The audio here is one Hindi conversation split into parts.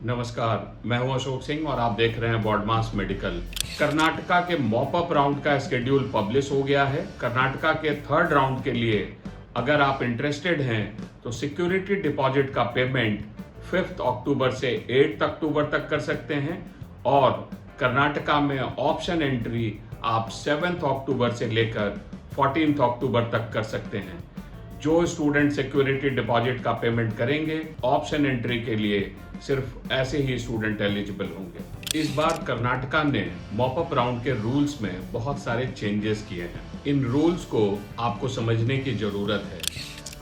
नमस्कार, मैं हूं अशोक सिंह और आप देख रहे हैं बॉडमास मेडिकल। कर्नाटका के मॉप अप राउंड का शेड्यूल पब्लिश हो गया है। कर्नाटका के थर्ड राउंड के लिए अगर आप इंटरेस्टेड हैं तो सिक्योरिटी डिपॉजिट का पेमेंट 5 अक्टूबर से 8 अक्टूबर तक कर सकते हैं और कर्नाटका में ऑप्शन एंट्री आप 7 अक्टूबर से लेकर 14 अक्टूबर तक कर सकते हैं। जो स्टूडेंट सिक्योरिटी डिपॉजिट का पेमेंट करेंगे ऑप्शन एंट्री के लिए सिर्फ ऐसे ही स्टूडेंट एलिजिबल होंगे। इस बार कर्नाटका ने मॉप अप राउंड के रूल्स में बहुत सारे चेंजेस किए हैं। इन रूल्स को आपको समझने की जरूरत है।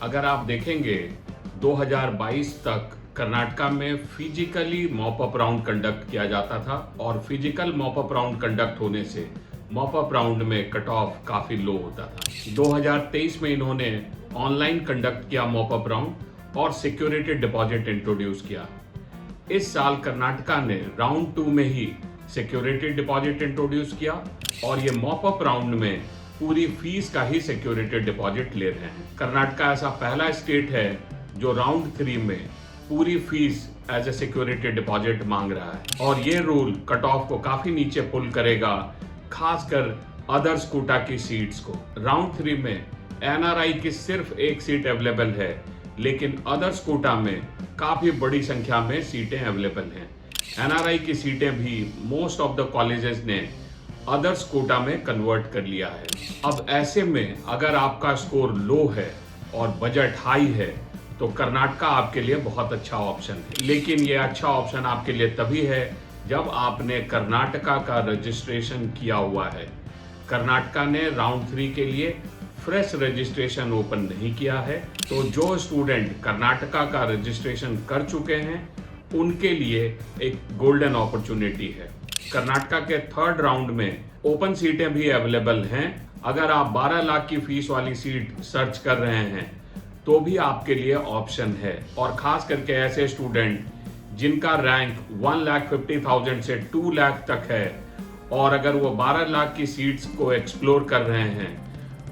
अगर आप देखेंगे 2022 तक कर्नाटका में physically mop up round conduct किया जाता था और physical mop up round conduct होने से मॉप अप राउंड में कट ऑफ काफी लो होता था। 2023 में इन्होंने ऑनलाइन कंडक्ट किया मॉप अप राउंड और सिक्योरिटी डिपॉजिट इंट्रोड्यूस किया। इस साल कर्नाटका ने राउंड 2 में ही सिक्योरिटी डिपॉजिट इंट्रोड्यूस किया और ये मॉप अप राउंड में पूरी फीस का ही सिक्योरिटी डिपॉजिट ले रहे हैं। कर्नाटका ऐसा पहला स्टेट है जो राउंड 3 में पूरी fees as a security deposit मांग रहा है और ये रूल कट ऑफ को काफी नीचे पुल करेगा, खासकर अदर्स कोटा की सीट्स को। राउंड 3 में एनआरआई की सिर्फ एक सीट अवेलेबल है, लेकिन अदर्स कोटा में काफी बड़ी संख्या में सीटें अवेलेबल हैं। एनआरआई की सीटें भी मोस्ट ऑफ द कॉलेजेस ने अदर्स कोटा में कन्वर्ट कर लिया है। अब ऐसे में अगर आपका स्कोर लो है और बजट हाई है तो कर्नाटका आपके लिए बहुत अच्छा ऑप्शन है। लेकिन ये अच्छा ऑप्शन आपके लिए तभी है जब आपने कर्नाटका का रजिस्ट्रेशन किया हुआ है। कर्नाटका ने राउंड 3 के लिए फ्रेश रजिस्ट्रेशन ओपन नहीं किया है, तो जो स्टूडेंट कर्नाटका का रजिस्ट्रेशन कर चुके हैं उनके लिए एक गोल्डन अपॉर्चुनिटी है। कर्नाटका के थर्ड राउंड में ओपन सीटें भी अवेलेबल हैं। अगर आप 12 लाख की फीस वाली सीट सर्च कर रहे हैं तो भी आपके लिए ऑप्शन है और खास करके ऐसे स्टूडेंट जिनका रैंक 1,50,000 से 2 लाख तक है और अगर वो 12 लाख की सीट्स को एक्सप्लोर कर रहे हैं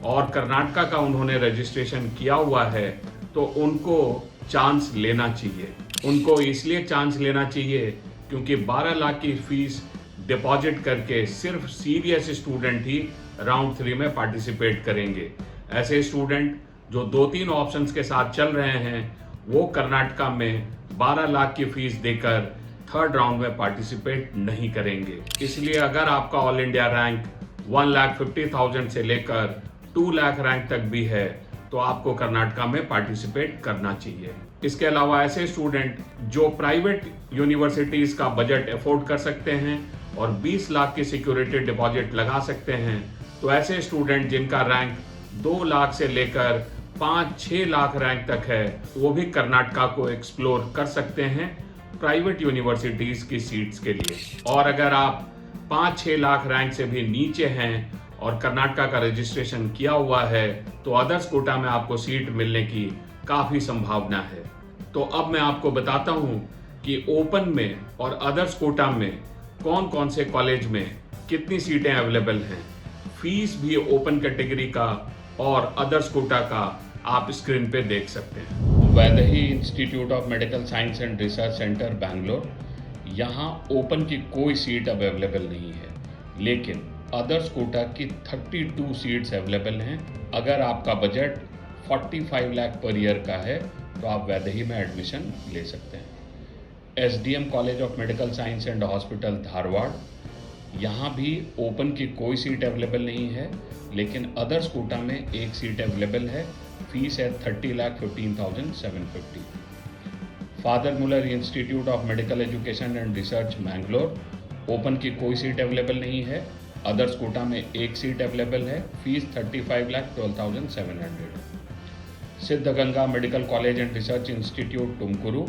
और कर्नाटका का उन्होंने रजिस्ट्रेशन किया हुआ है तो उनको चांस लेना चाहिए। उनको इसलिए चांस लेना चाहिए क्योंकि 12 लाख की फीस डिपॉजिट करके सिर्फ सीरियस स्टूडेंट ही राउंड 3 में पार्टिसिपेट करेंगे। ऐसे स्टूडेंट जो 2-3 ऑप्शंस के साथ चल रहे हैं वो कर्नाटका में 12 लाख की फीस देकर थर्ड राउंड में पार्टिसिपेट नहीं करेंगे। इसलिए अगर आपका ऑल इंडिया रैंक 1,50,000 से लेकर 2 लाख रैंक तक भी है तो आपको कर्नाटका में पार्टिसिपेट करना चाहिए। इसके अलावा ऐसे स्टूडेंट जो प्राइवेट यूनिवर्सिटीज का बजट अफोर्ड कर सकते हैं और 20 लाख की सिक्योरिटी डिपॉजिट लगा सकते हैं, तो ऐसे स्टूडेंट जिनका रैंक 2 लाख से लेकर 5-6 लाख रैंक तक है वो भी कर्नाटका को एक्सप्लोर कर सकते हैं प्राइवेट यूनिवर्सिटीज की सीट्स के लिए। और अगर आप 5-6 लाख रैंक से भी नीचे हैं और कर्नाटका का रजिस्ट्रेशन किया हुआ है तो अदर्स कोटा में आपको सीट मिलने की काफी संभावना है। तो अब मैं आपको बताता हूं कि ओपन में और अदर्स कोटा में कौन कौन से कॉलेज में कितनी सीटें अवेलेबल हैं। फीस भी ओपन कैटेगरी का और अदर्स कोटा का आप स्क्रीन पे देख सकते हैं। Vaidehi institute of medical science and research center Bangalore, यहाँ ओपन की कोई सीट अब अवेलेबल नहीं है, लेकिन अदर्स कोटा की 32 सीट्स अवेलेबल हैं। अगर आपका बजट 45 लाख पर ईयर का है तो आप वैदेही में एडमिशन ले सकते हैं। SDM college of medical science and hospital Dharwad, यहाँ भी ओपन की कोई सीट अवेलेबल नहीं है, लेकिन अदर्स कोटा में एक सीट अवेलेबल है। फीस है 30,15,750। Father Muller institute of medical education and research Mangalore, open की कोई सीट अवेलेबल नहीं है, अदर्स कोटा में एक सीट अवेलेबल है। Fees 35,12,700। Siddaganga medical college and research institute Tumakuru,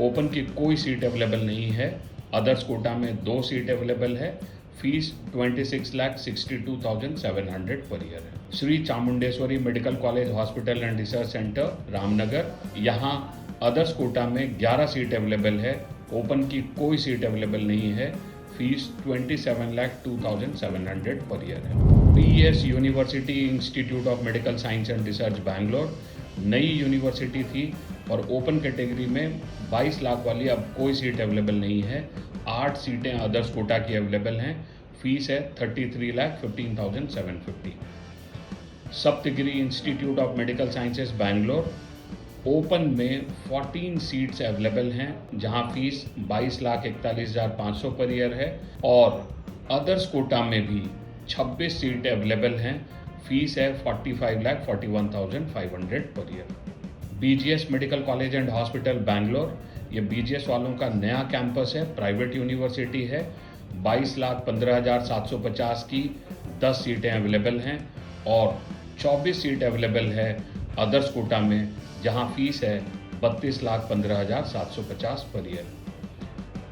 open की कोई सीट अवेलेबल नहीं है, अदर्स कोटा में 2 सीट अवेलेबल है। फीस 26,62,700 पर ईयर है। Shri Chamundeshwari medical college hospital and research centre Ramnagar, यहाँ अदर्स कोटा में 11 सीट अवेलेबल है, ओपन की कोई सीट अवेलेबल नहीं है। फीस 27,02,700 पर ईयर है। PES university institute of medical science and research Bangalore, नई यूनिवर्सिटी थी और ओपन कैटेगरी में 22 लाख वाली अब कोई सीट अवेलेबल नहीं है। 8 सीटें अदर्स कोटा की अवेलेबल हैं। फीस है 33,15,750। Saptagiri institute of medical sciences Bangalore, open में 14 सीट्स अवेलेबल हैं जहां फीस 22,41,500 पर ईयर है और अदर्स कोटा में भी 26 सीट अवेलेबल हैं। फीस है 45,41,500 per year. BGS medical college and hospital Bangalore, ये बीजीएस वालों का नया कैंपस है, प्राइवेट यूनिवर्सिटी है। 22,15,750 की 10 सीटें अवेलेबल हैं और 24 सीट अवेलेबल है अदर्स कोटा में जहां फीस है 32,15,750 per year.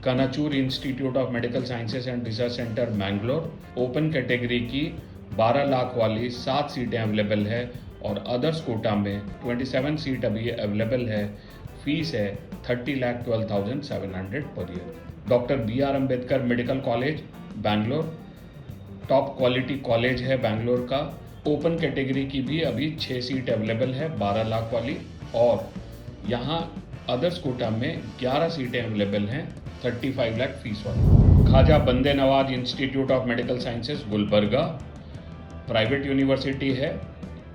Kanachur institute of medical sciences and research center Mangalore, open category की 12 लाख वाली 7 सीटें अवेलेबल है और अदर्स कोटा में 27 सीट अभी अवेलेबल है। फीस है 30,12,700 per year. Doctor BR Ambedkar medical college Bangalore, top quality college है बैंगलोर का। ओपन कैटेगरी की भी अभी 6 सीट अवेलेबल है 12 लाख वाली और यहाँ अदर्स कोटा में 11 सीटें अवेलेबल हैं 35 लाख फीस वाली। ख्वाजा बंदे Nawaz institute of medical sciences Gulbarga, private university है।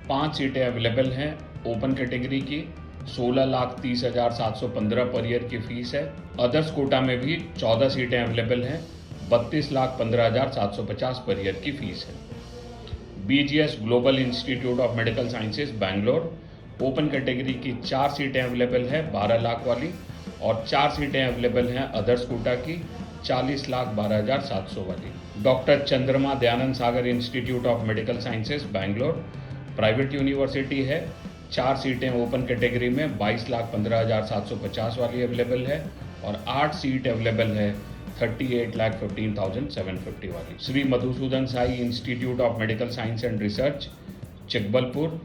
5 सीटें अवेलेबल हैं ओपन कैटेगरी की। 16,30,715 पर ईयर की फीस है। अदर्स कोटा में भी 14 सीटें अवेलेबल हैं। 32,15,750 पर ईयर की फीस है। BGS global institute of medical sciences Bangalore, open category की 4 सीटें अवेलेबल है 12 लाख वाली और 4 सीटें अवेलेबल हैं अदर्स कोटा की 40,12,700 वाली। Doctor Chandramma Dayananda Sagar institute of medical sciences Bangalore, private university है। 4 सीटें ओपन कैटेगरी में 22,15,750 वाली अवेलेबल है और 8 सीट अवेलेबल है 38,15,750 वाली। Shri Madhusudan Sai institute of medical science and research Chikballapur,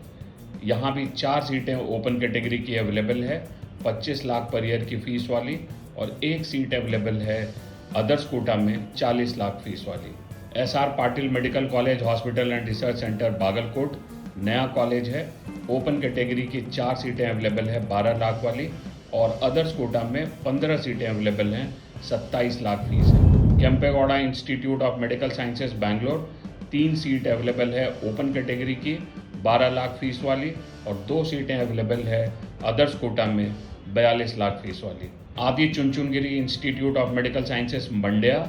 यहाँ भी 4 सीटें ओपन कैटेगरी की अवेलेबल है 25 लाख पर ईयर की फीस वाली और 1 सीट अवेलेबल है अदर्स कोटा में 40 लाख फीस वाली। SR Patil medical college hospital and research centre Bagalkot, नया कॉलेज है। ओपन कैटेगरी की 4 सीटें अवेलेबल है 12 लाख वाली और अदर्स कोटा में 15 सीटें अवेलेबल हैं 27 लाख फीस है। Kempegowda institute of medical sciences Bangalore, 3 seat available है ओपन कैटेगरी की 12 लाख फीस वाली और 2 सीटें अवेलेबल है अदर्स कोटा में 42 लाख फीस वाली। Adi Chunchanagiri institute of medical sciences Mandya,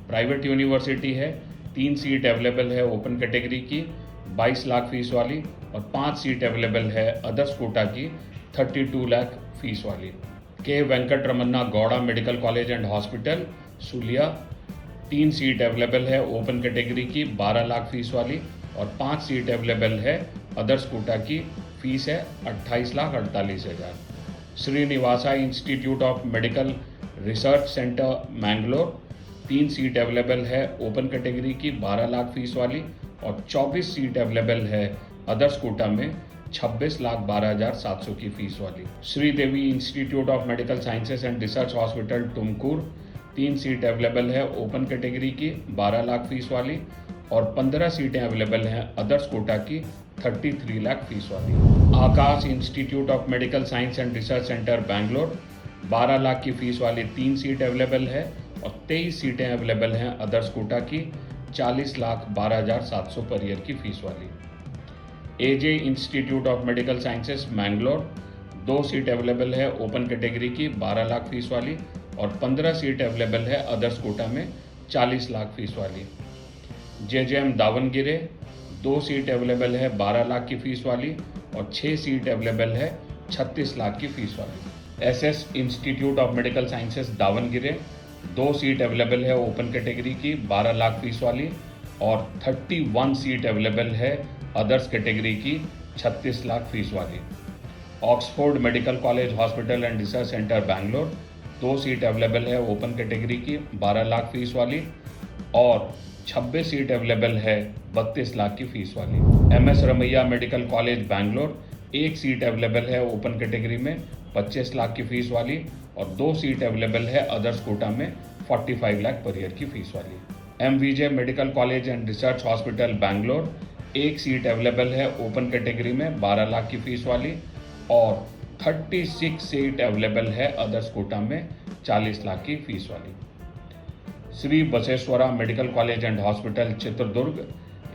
private university है। 3 सीट अवेलेबल है ओपन कैटेगरी की 22 लाख फीस वाली और 5 सीट अवेलेबल है अदर्स कोटा की 32 लाख फीस वाली। K Venkata Ramanna Gowda medical college and hospital Sullia, 3 seat available है ओपन कैटेगरी की 12 लाख फीस वाली और 5 सीट अवेलेबल है अदर्स कोटा की। फीस है 28,48,000। Srinivasa institute of medical research center Mangalore, 3 seat available है ओपन कैटेगरी की 12 लाख फीस वाली और 24 सीट अवेलेबल है अदर्स कोटा में 26,12,700 की फीस वाली। Sridevi institute of medical sciences and research hospital Tumkur, 3 seat available है ओपन कैटेगरी की 12 लाख फीस वाली और 15 सीटें अवेलेबल हैं अदर्स कोटा की 33 लाख फीस वाली। Akash institute of medical science and research center Bangalore, 12 lakh की फीस वाली 3 सीट अवेलेबल है और 23 सीटें अवेलेबल हैं अदर्स कोटा की 40,12,700 पर ईयर की फीस वाली। AJ institute of medical sciences Mangalore, 2 seat available है ओपन कैटेगरी की 12 लाख फीस वाली और 15 सीट अवेलेबल है अदर्स कोटा में 40 लाख फीस वाली। JJM दावनगिरे, 2 सीट अवेलेबल है 12 लाख की फीस वाली और 6 सीट अवेलेबल है 36 लाख की फीस वाली। SS institute of medical sciences Davangere, 2 seat available है ओपन कैटेगरी की 12 लाख फीस वाली और 31 सीट अवेलेबल है अदर्स कैटेगरी की 36 लाख फीस वाली। Oxford medical college hospital and research center Bangalore, 2 seat available है ओपन कैटेगरी की 12 लाख फीस वाली और 26 सीट अवेलेबल है 32 लाख की फीस वाली। MS Ramaiah medical college Bangalore, 1 seat available है ओपन कैटेगरी में 25 लाख की फीस वाली और 2 सीट अवेलेबल है अदर्स कोटा में 45 लाख पर ईयर की फीस वाली। MVJ medical college and research hospital Bangalore, 1 seat available है ओपन कैटेगरी में 12 लाख की फीस वाली और 36 सीट अवेलेबल है अदर्स कोटा में 40 लाख की फीस वाली। Shri Basaveshwara medical college and hospital Chitradurga,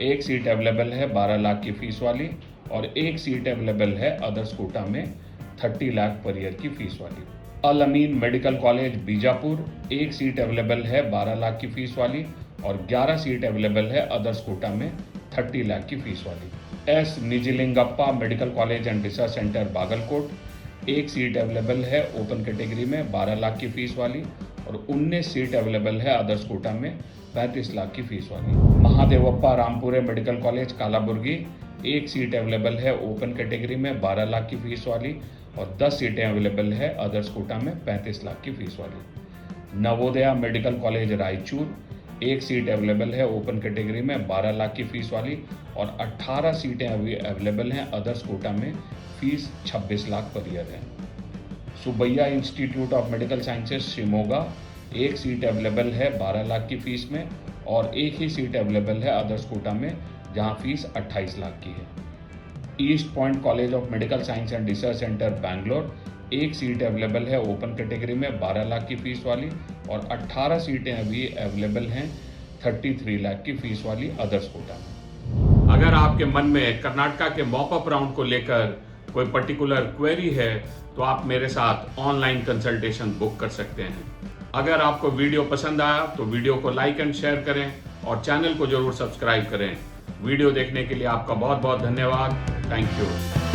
एक सीट अवेलेबल है 12 लाख की फीस वाली और एक सीट अवेलेबल है अदर्स कोटा में 30 लाख पर ईयर की फीस वाली। अल अमीन मेडिकल कॉलेज बीजापुर, एक सीट अवेलेबल है 12 लाख की फीस वाली और 11 सीट अवेलेबल है अदर्स कोटा में 30 लाख की फीस वाली। S Nijalingappa medical college and research centre Bagalkot, एक सीट अवेलेबल है ओपन कैटेगरी में 12 लाख की फीस वाली और 19 सीट अवेलेबल है अदर्स कोटा में 35 लाख की फीस वाली। महादेवप्पा रामपुरे मेडिकल कॉलेज कालाबुर्गी, एक सीट अवेलेबल है ओपन कैटेगरी में 12 लाख की फीस वाली और 10 सीटें अवेलेबल है अदर्स कोटा में 35 लाख की फीस वाली। नवोदया मेडिकल कॉलेज रायचूर, एक सीट अवेलेबल है ओपन कैटेगरी में 12 लाख की फीस वाली और 18 सीटें अवेलेबल हैं अदर्स कोटा में, फीस 26 लाख पर ईयर है। Subbaiah institute of medical sciences Shimoga, एक सीट अवेलेबल है 12 लाख की फीस में और एक ही सीट अवेलेबल है अदर्स कोटा में जहां फीस 28 लाख की है। East point college of medical science and research center Bangalore, एक सीट अवेलेबल है ओपन कैटेगरी में 12 लाख की फीस वाली और 18 सीटें अभी अवेलेबल हैं 33 लाख की फीस वाली अदर्स कोटा में। अगर आपके मन में कर्नाटका के मॉपअप राउंड को लेकर कोई पर्टिकुलर क्वेरी है तो आप मेरे साथ ऑनलाइन कंसल्टेशन बुक कर सकते हैं। अगर आपको वीडियो पसंद आया तो वीडियो को लाइक एंड शेयर करें और चैनल को जरूर सब्सक्राइब करें। वीडियो देखने के लिए आपका बहुत बहुत धन्यवाद। Thank you.